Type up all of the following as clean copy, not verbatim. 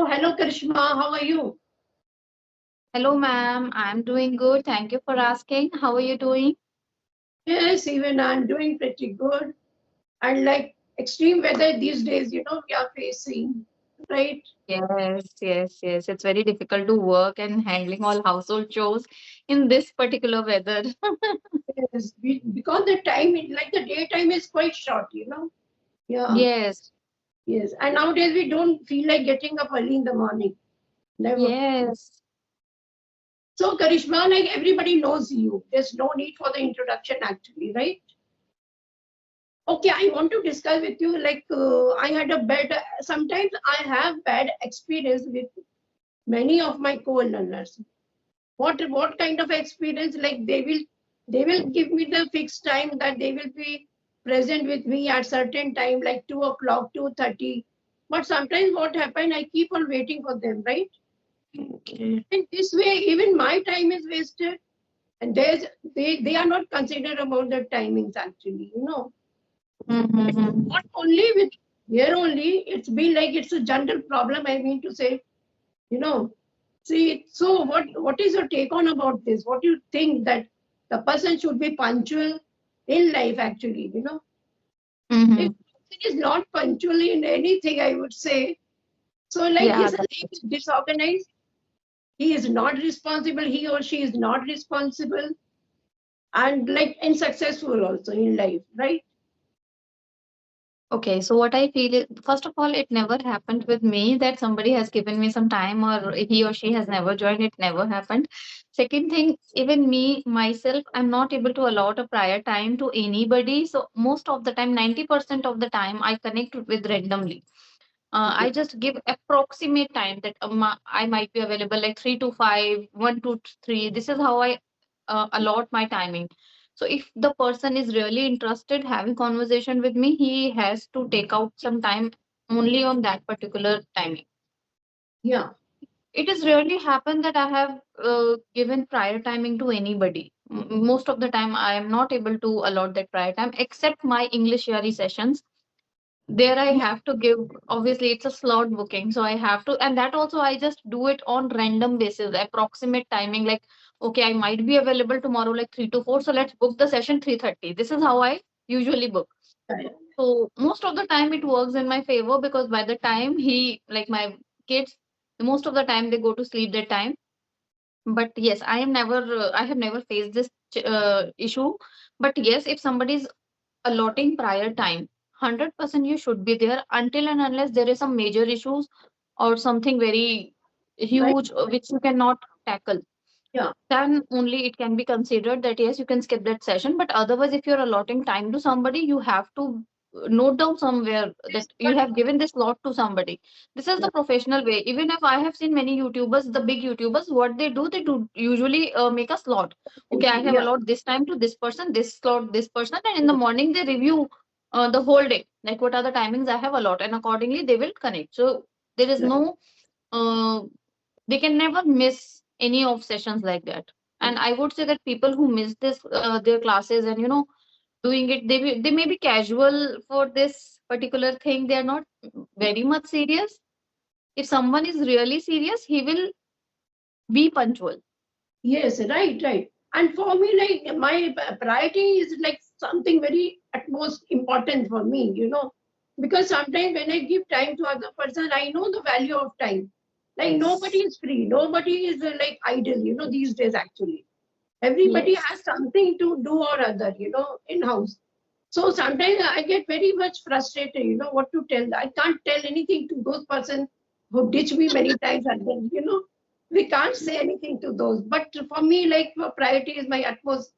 hello Karishma, how are you? Hello, ma'am. I'm doing good. Thank you for asking. How are you doing? Yes, even I'm doing pretty good. And like extreme weather these days, we are facing, right? Yes. It's very difficult to work and handling all household chores in this particular weather. Yes, because the time, like the daytime is quite short. Yeah, Yes, yes. And nowadays we don't feel like getting up early in the morning. Never. yes. So Karishma, like everybody knows you. There's no need for the introduction actually, right? Okay, I want to discuss with you like I had a bad, sometimes I have bad experience with many of my co-learners. What kind of experience? Like they will give me the fixed time that they will be present with me at certain time, like 2 o'clock, 2:30. But sometimes what happen, I keep on waiting for them, right? Okay. And this way, even my time is wasted. And they are not considered about the timings actually. Mm-hmm. Not only with here only, it's been like it's a general problem. I mean to say, you know. See, so what is your take on about this? What do you think that the person should be punctual in life actually? If Mm-hmm. he is not punctual in anything, I would say, so like Yeah, his life is disorganized, he is not responsible, he or she is not responsible, and like unsuccessful also in life, right? okay, so what I feel is, first of all, it never happened with me that somebody has given me some time or he or she has never joined. It never happened. Second thing, even me, myself, I'm not able to allot a prior time to anybody. So most of the time, 90% of the time, I connect with randomly. I Okay. just give approximate time that I might be available like 3 to 5, 1 to 3. This is how I allot my timing. So if the person is really interested having conversation with me, he has to take out some time only on that particular timing. Yeah. It has rarely happened that I have given prior timing to anybody. Most of the time, I am not able to allot that prior time, except my English Yari sessions. There I Yeah. have to give, obviously it's a slot booking, so I have to, and that also I just do it on random basis, approximate timing, like okay, I might be available tomorrow like 3 to 4, so let's book the session 3:30. This is how I usually book. Yeah. So most of the time it works in my favor, because by the time he, like my kids, most of the time they go to sleep that time. But yes, I have never faced this issue. But yes, if somebody is allotting prior time, 100% you should be there until and unless there is some major issues or something very Right. huge which you cannot tackle. Yeah. Then only it can be considered that yes, you can skip that session. But otherwise, if you're allotting time to somebody, you have to note down somewhere that Yes, you but have given this slot to somebody. This is yeah. the professional way. Even if I have seen many YouTubers, the big YouTubers, what they do usually make a slot. Okay, I have Yeah. allotted this time to this person, this slot, this person, and in the morning they review the whole day, like what are the timings I have allotted, and accordingly they will connect. So there is Right. no uh, they can never miss any of sessions like that. And I would say that people who miss this their classes and doing it, they may be casual for this particular thing, they are not very much serious. If someone is really serious, he will be punctual. Yes, right, right. And for me, like my priority is like something very utmost important for me. Because sometimes when I give time to other person, I know the value of time. Like nobody Yes. is free, nobody is like idle, these days actually. Everybody has Yes. something to do or other, in house. So sometimes I get very much frustrated, what to tell. I can't tell anything to those person who ditch me many times and then, we can't say anything to those. But for me, like priority is my utmost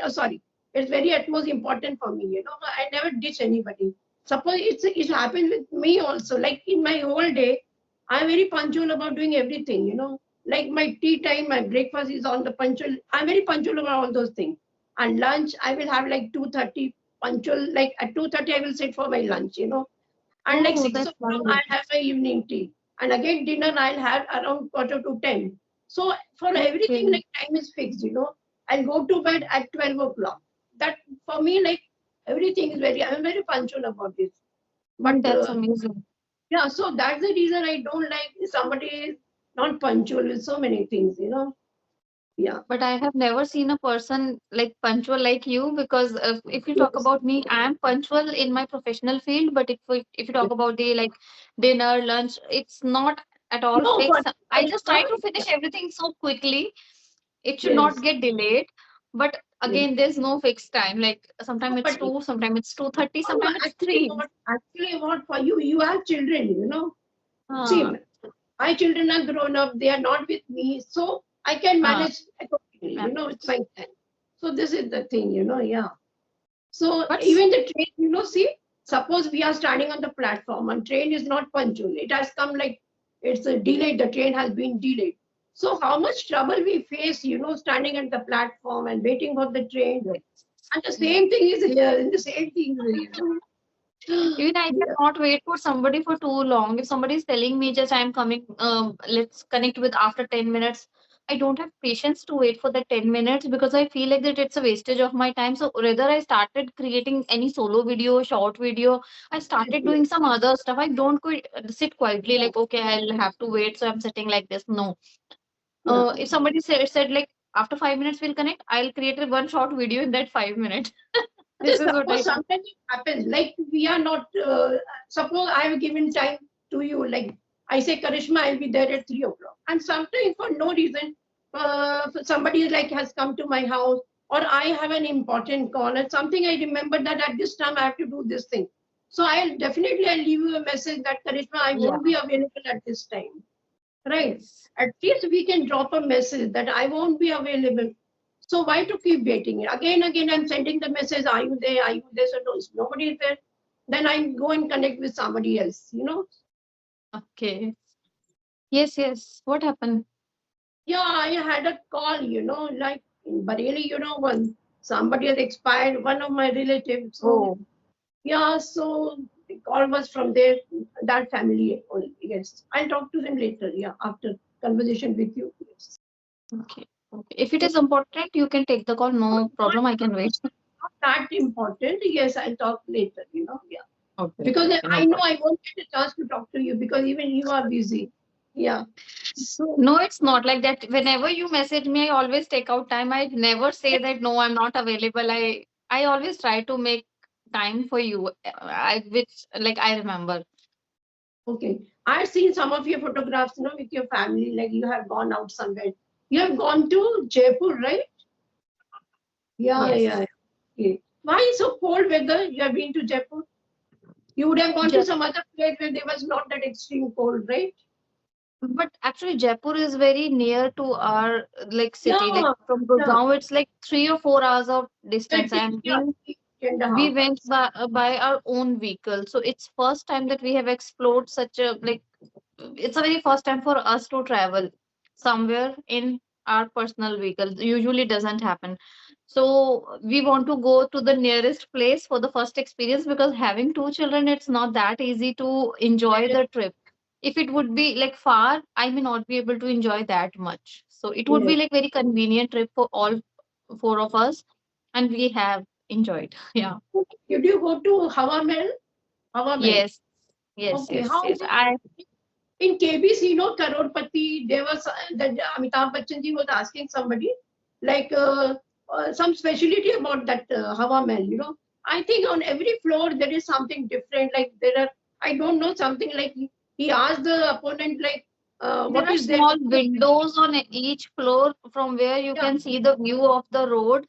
sorry. It's very utmost important for me. I never ditch anybody. Suppose it happens with me also. Like in my whole day, I'm very punctual about doing everything. Like my tea time, my breakfast is on the punctual. I'm very punctual about all those things. And lunch, I will have like 2:30 punctual. Like at 2:30, I will sit for my lunch. And like Oh, 6 that's o'clock, lovely. I'll have my evening tea. And again, dinner, I'll have around quarter to 10. So for everything, Okay. like time is fixed. I'll go to bed at 12 o'clock. That for me, like everything is I'm very punctual about this. But That's amazing. Yeah, so that's the reason I don't like if somebody is not punctual with so many things, Yeah. But I have never seen a person like punctual like you, because if you talk Yes. about me, I am punctual in my professional field. But if you talk about the like dinner, lunch, it's not at all No, fixed. I just Karishma, try to finish everything so quickly. It should not yes, get delayed. But yes. again, there's no fixed time. Like No, sometimes it's but 2, sometimes it's 2:30, no, sometimes it's 3. actually what for you, you have children, See, Ah, my children are grown up, they are not with me, so I can ah, manage accordingly, it's manage. my time. So this is the thing, yeah. So But even the train, see, suppose we are standing on the platform and train is not punctual. It has come like it's a delayed, the train has been delayed. So how much trouble we face, standing at the platform and waiting for the train. yes, And the yes. same thing is here, and the same thing is Even I Yeah. cannot wait for somebody for too long. If somebody is telling me just I'm coming, let's connect with after 10 minutes, I don't have patience to wait for the 10 minutes because I feel like that it's a wastage of my time. So rather I started creating any solo video, short video. I Yes, started yes, doing some other stuff. I don't sit quietly like, okay, I'll have to wait. So I'm sitting like this. No. yeah. If somebody said like after 5 minutes we'll connect, I'll create a one short video in that 5 minutes. This is what Suppose I do. sometimes it happens, like we are not, suppose I have given time to you, like I say, Karishma, I'll be there at 3 o'clock. And sometimes for no reason, somebody like has come to my house, or I have an important call and something I remember that at this time I have to do this thing. So I'll leave you a message that Karishma, I Yeah. won't be available at this time. Right? Yes. At least we can drop a message that I won't be available. So why to keep waiting? Again, I'm sending the message, are you there? Are you there? So no, if nobody is there, then I go and connect with somebody else. Okay. Yes, yes. What happened? Yeah, I had a call, like in Bareilly, when somebody has expired, one of my relatives. So Oh, yeah, so the call was from there, that family only. Yes. I'll talk to them later, yeah, after conversation with you. Yes. okay. Okay. If it is important, you can take the call. No problem. I can wait. Not that important. Yes, I'll talk later, Yeah. Okay, okay, Because okay. No I know problem. I won't get a chance to talk to you because even you are busy. Yeah. So, No, it's not like that. Whenever you message me, I always take out time. I never say that no, I'm not available. I always try to make time for you. I which like I remember. okay. I've seen some of your photographs, with your family, like you have gone out somewhere. You have gone to Jaipur, right? Yeah, Yes. yeah. Okay. Why so cold weather? You have been to Jaipur? You would have gone to Jap some other place where there was not that extreme cold, right? but actually Jaipur is very near to our like city. Like Yeah, from yeah. Gurgaon, it's like 3 or 4 hours of It distance, is, and yeah, 3.5 we went hours. by our own vehicle. So it's first time that we have explored such a like it's a very first time for us to travel somewhere in our personal vehicle. Usually doesn't happen. So we want to go to the nearest place for the first experience, because having two children, it's not that easy to enjoy Yes, the trip. If it would be like far, I may not be able to enjoy that much. So it would yes. be like very convenient trip for all four of us, and we have enjoyed. Yeah. Did you go to Hawa Mahal? Hawa Mahal. Yes. Yes. Okay, Yes. how Yes. was in KBC, Karodpati, there was that Amitabh Bachchan ji was asking somebody like some specialty about that Hawa Mahal. I think on every floor there is something different. Like there are, I don't know, something like he asked the opponent like, There what are is there? small What is the windows on each floor from where you yeah, can see the view of the road,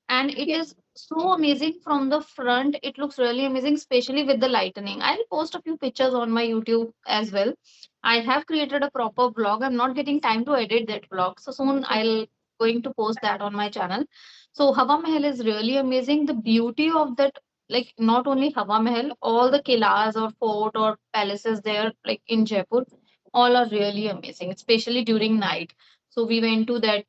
and it okay, is so amazing from the front. It looks really amazing, especially with the lightning. I'll post a few pictures on my YouTube as well. I have created a proper vlog. I'm not getting time to edit that vlog, so soon I'll going to post that on my channel. So Hawa Mahal is really amazing. The beauty of that, like not only Hawa Mahal, all the kilas or fort or palaces there, like in Jaipur, all are really amazing, especially during night. So we went to that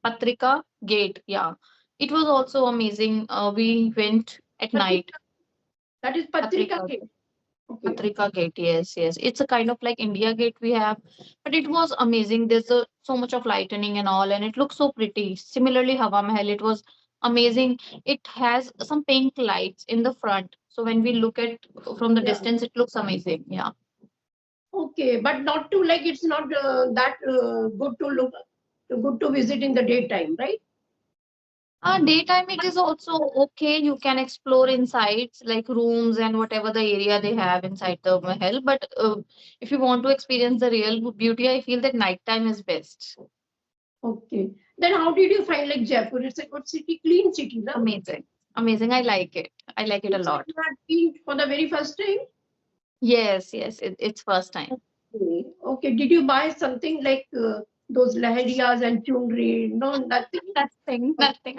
Patrika Gate. Yeah, it was also amazing. We went at night. Patrika, that is Patrika Patrika, Gate. Okay. Patrika Gate. Yes, yes. It's a kind of like India Gate we have, but it was amazing. There's so much of lightning and all, and it looks so pretty. Similarly, Hawa Mahal, it was amazing. It has some pink lights in the front, so when we look at from the Yeah. distance, it looks amazing. Yeah. Okay, but not to like it's not that good to look, good to visit in the daytime, right? Daytime it is also okay. You can explore insides like rooms and whatever the area they have inside the mahal. But if you want to experience the real beauty, I feel that nighttime is best. Okay. Then how did you find like Jaipur? It's a good city, clean city, no? Amazing. Amazing. I like it. I like it a It's like lot. you had been for the very first time. Yes, yes. It's first time. Okay. Okay. Did you buy something like those lahariyas and chundri? No, nothing. Nothing, nothing.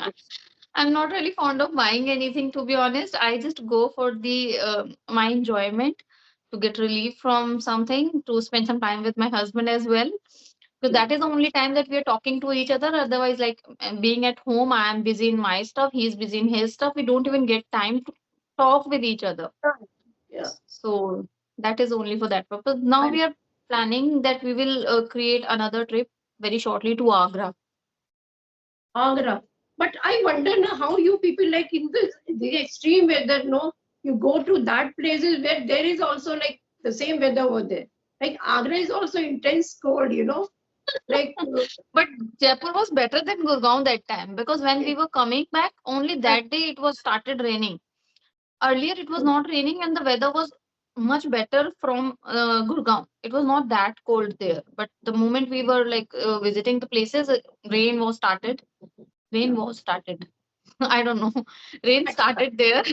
I'm not really fond of buying anything, to be honest. I just go for the my enjoyment to get relief from something, to spend some time with my husband as well. Because that is the only time that we are talking to each other. Otherwise, like being at home, I am busy in my stuff, he's busy in his stuff. We don't even get time to talk with each other. Yeah. So that is only for that purpose. Now And we are planning that we will create another trip very shortly to Agra. Agra. But I wonder now how you people like in the extreme weather, no, you go to that places where there is also like the same weather over there. Like Agra is also intense cold, like But Jaipur was better than Gurgaon that time, because when we were coming back, only that day it was started raining. Earlier it was not raining and the weather was much better from Gurgaon. It was not that cold there. But the moment we were like visiting the places, rain was started. Rain was started. I don't know. Rain started there.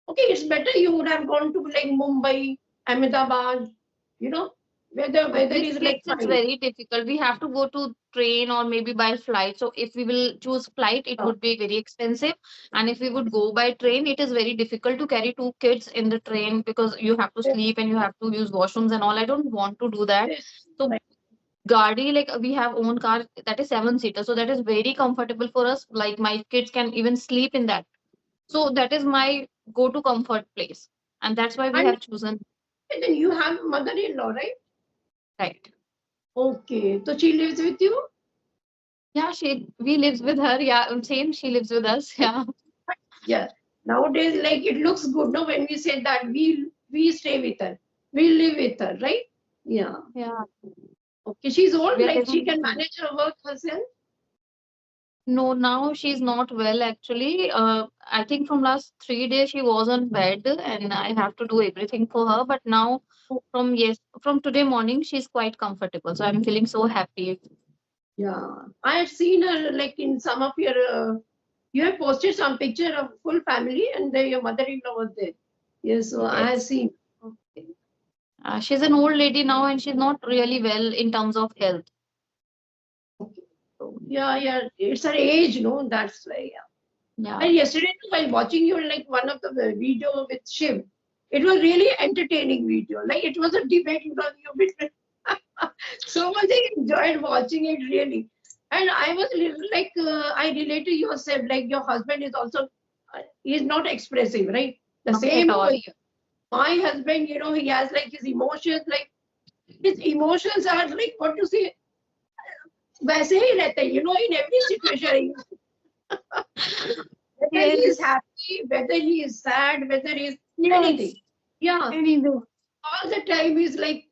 okay, it's better you would have gone to like Mumbai, Ahmedabad, you know, where the weather Which is place like is fine. very difficult. We have to go to train or maybe by flight. So if we will choose flight, it Uh, would be very expensive. And if we would go by train, it is very difficult to carry two kids in the train, because you have to sleep and you have to use washrooms and all. I don't want to do that. this, So like, Gadi, like we have own car that is seven-seater. So that is very comfortable for us. Like my kids can even sleep in that. So that is my go-to comfort place. And that's why we and have chosen then you have mother-in-law, right? right. Okay, so she lives with you. Yeah, we lives with her. Yeah, same. She lives with us. Yeah. Yeah. Nowadays, like it looks good, no, when we say that we stay with her, we live with her, right? Yeah. Yeah. Okay. She's old, We are like she living can with her. manage her work herself. No, now she's not well actually. I think from last 3 days she was on bed and I have to do everything for her. But now from today morning she's quite comfortable. So I'm feeling so happy. Yeah. I had seen her like in some of your you have posted some picture of full family and then your mother-in-law was there. Yes, so I have Yes. seen. She's an old lady now and she's not really well in terms of health. Okay. So Yeah, yeah. It's her age, no? That's why. Yeah. yeah. And yesterday, while watching you like one of the video with Shiv, it was really entertaining video. Like it was a debate because you between so much I enjoyed watching it really. And I was like I relate to yourself, like your husband is also he's not expressive, right? The Not at same over all. here. My husband, he has like his emotions, like his emotions are like what to say, वैसे ही रहते हैं, in every situation. Whether he is Yes. happy, whether he is sad, whether he is anything. Yes. Yeah, Anyway. all the time is like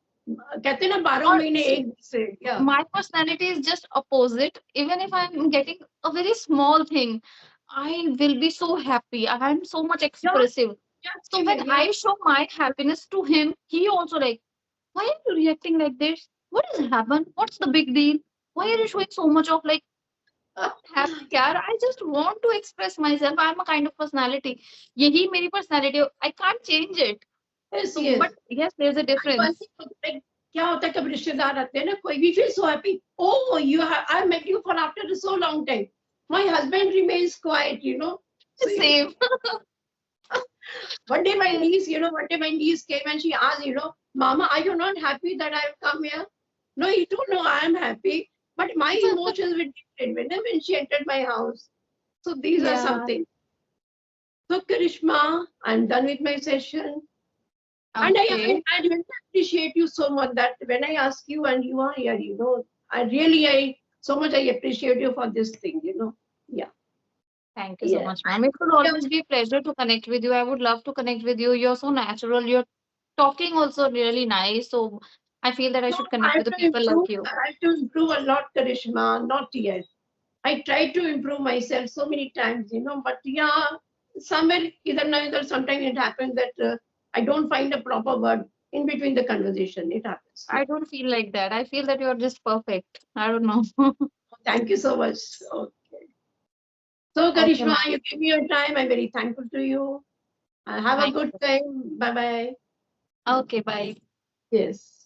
कहते हैं ना 12 Or महीने see, एक से. Yeah. my personality is just opposite. Even if I'm getting a very small thing, I will be so happy. I'm so much Yeah, expressive. yeah, So same when here. Yeah. I show my happiness to him, he also like, why are you reacting like this? What has happened? What's the big deal? Why are you showing so much of like happy care? I just want to express myself. I'm a kind of personality. यही मेरी personality. I can't change it. Yes, So, yes. but yes, there's a One difference. thing, like क्या होता है कब रिश्तेदार आते हैं ना कोई we feel so happy. Oh, I met you for after so long time. My husband remains quiet. So Same. one day my niece came and she asked, Mama, are you not happy that I've come here? No, you don't know I am happy. But my emotions were different when she entered my house. So these are Yeah. something. So Karishma, I'm done with my session. And Okay. I really appreciate you so much that when I ask you and you are here, I so much I appreciate you for this thing. Yeah. Thank you so Yeah. much, ma'am. It will always be a pleasure to connect with you. I would love to connect with you. You're so natural. You're talking also really nice. So I feel that I No, should I connect have with the to people like improve. you. I have to improve a lot, Karishma. Not yet. I try to improve myself so many times, but yeah, somewhere either neither. Sometimes it happens that I don't find a proper word in between the conversation. It happens. Yeah. I don't feel like that. I feel that you're just perfect. I don't know. Thank you so much. Okay. So, Okay, Karishma, ma'am. you give me your time. I'm very thankful to you. Have a Thank good you. time. Bye bye. Okay, bye. Yes.